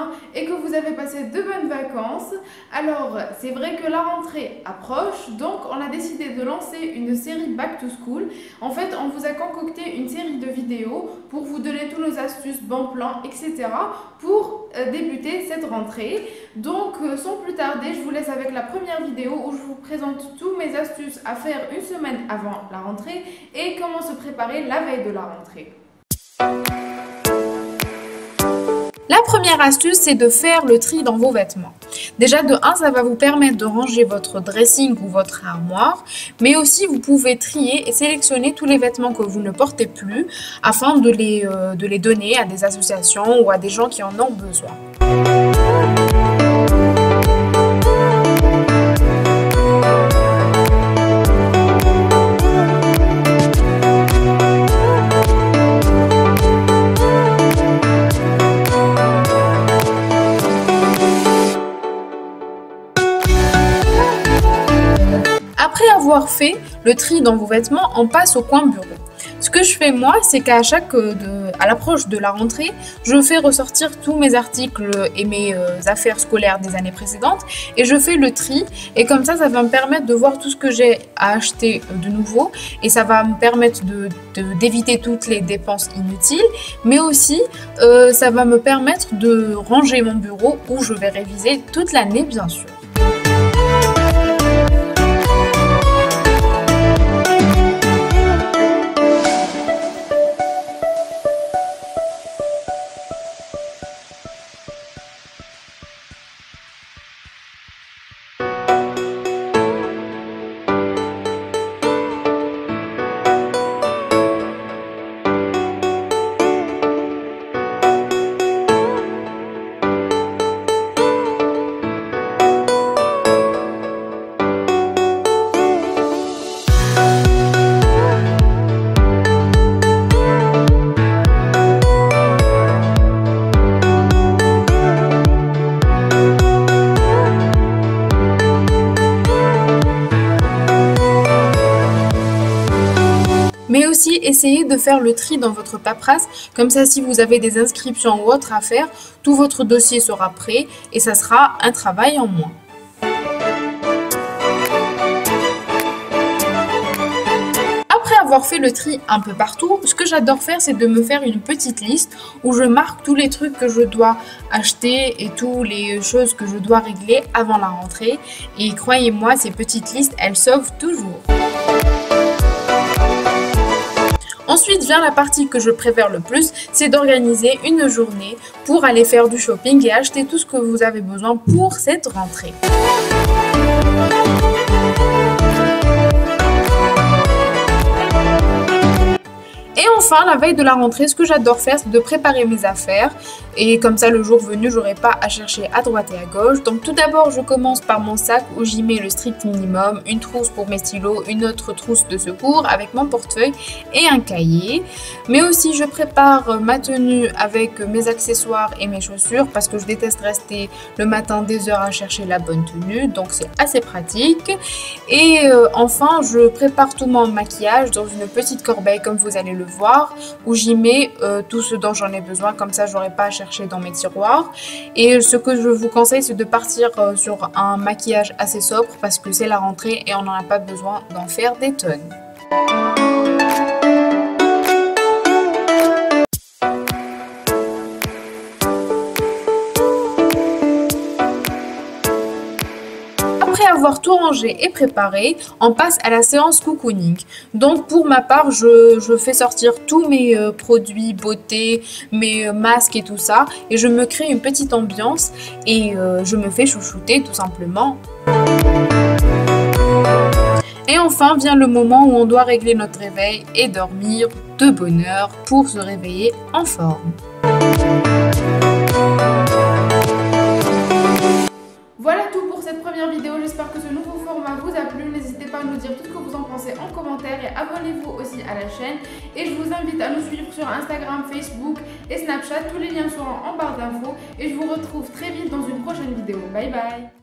bien et que vous avez passé de bonnes vacances. Alors, c'est vrai que la rentrée approche, donc on a décidé de lancer une série Back to School. En fait, on vous a concocté une série de vidéos pour vous donner tous nos astuces, bons plans, etc. pour débuter cette rentrée. Donc, sans plus tarder, je vous laisse avec la première vidéo où je vous présente tous mes astuces à faire une semaine avant la rentrée et comment se préparer la veille de la rentrée. La première astuce, c'est de faire le tri dans vos vêtements. Déjà, de 1, ça va vous permettre de ranger votre dressing ou votre armoire, mais aussi vous pouvez trier et sélectionner tous les vêtements que vous ne portez plus afin de les donner à des associations ou à des gens qui en ont besoin. Après avoir fait le tri dans vos vêtements, on passe au coin bureau. Ce que je fais moi, c'est qu'à l'approche de la rentrée, je fais ressortir tous mes articles et mes affaires scolaires des années précédentes et je fais le tri. Et comme ça va me permettre de voir tout ce que j'ai à acheter de nouveau et ça va me permettre d'éviter toutes les dépenses inutiles. Mais aussi, ça va me permettre de ranger mon bureau où je vais réviser toute l'année, bien sûr. Mais aussi, essayez de faire le tri dans votre paperasse. Comme ça, si vous avez des inscriptions ou autres à faire, tout votre dossier sera prêt et ça sera un travail en moins. Après avoir fait le tri un peu partout, ce que j'adore faire, c'est de me faire une petite liste où je marque tous les trucs que je dois acheter et toutes les choses que je dois régler avant la rentrée. Et croyez-moi, ces petites listes, elles sauvent toujours. Ensuite vient la partie que je préfère le plus, c'est d'organiser une journée pour aller faire du shopping et acheter tout ce que vous avez besoin pour cette rentrée. Et enfin, la veille de la rentrée, ce que j'adore faire, c'est de préparer mes affaires. Et comme ça, le jour venu, j'aurai pas à chercher à droite et à gauche. Donc tout d'abord, je commence par mon sac où j'y mets le strict minimum, une trousse pour mes stylos, une autre trousse de secours avec mon portefeuille et un cahier. Mais aussi, je prépare ma tenue avec mes accessoires et mes chaussures parce que je déteste rester le matin des heures à chercher la bonne tenue. Donc c'est assez pratique. Et enfin, je prépare tout mon maquillage dans une petite corbeille comme vous allez le voir où j'y mets tout ce dont j'en ai besoin, comme ça j'aurai pas à chercher dans mes tiroirs. Et ce que je vous conseille, c'est de partir sur un maquillage assez sobre parce que c'est la rentrée et on n'en a pas besoin d'en faire des tonnes. Après avoir tout rangé et préparé, on passe à la séance cocooning. Donc pour ma part, je fais sortir tous mes produits beauté, mes masques et tout ça. Et je me crée une petite ambiance et je me fais chouchouter tout simplement. Et enfin vient le moment où on doit régler notre réveil et dormir de bonne heure pour se réveiller en forme. Voilà tout pour cette première vidéo, j'espère que ce nouveau format vous a plu. N'hésitez pas à nous dire tout ce que vous en pensez en commentaire et abonnez-vous aussi à la chaîne. Et je vous invite à nous suivre sur Instagram, Facebook et Snapchat. Tous les liens seront en barre d'infos et je vous retrouve très vite dans une prochaine vidéo. Bye bye!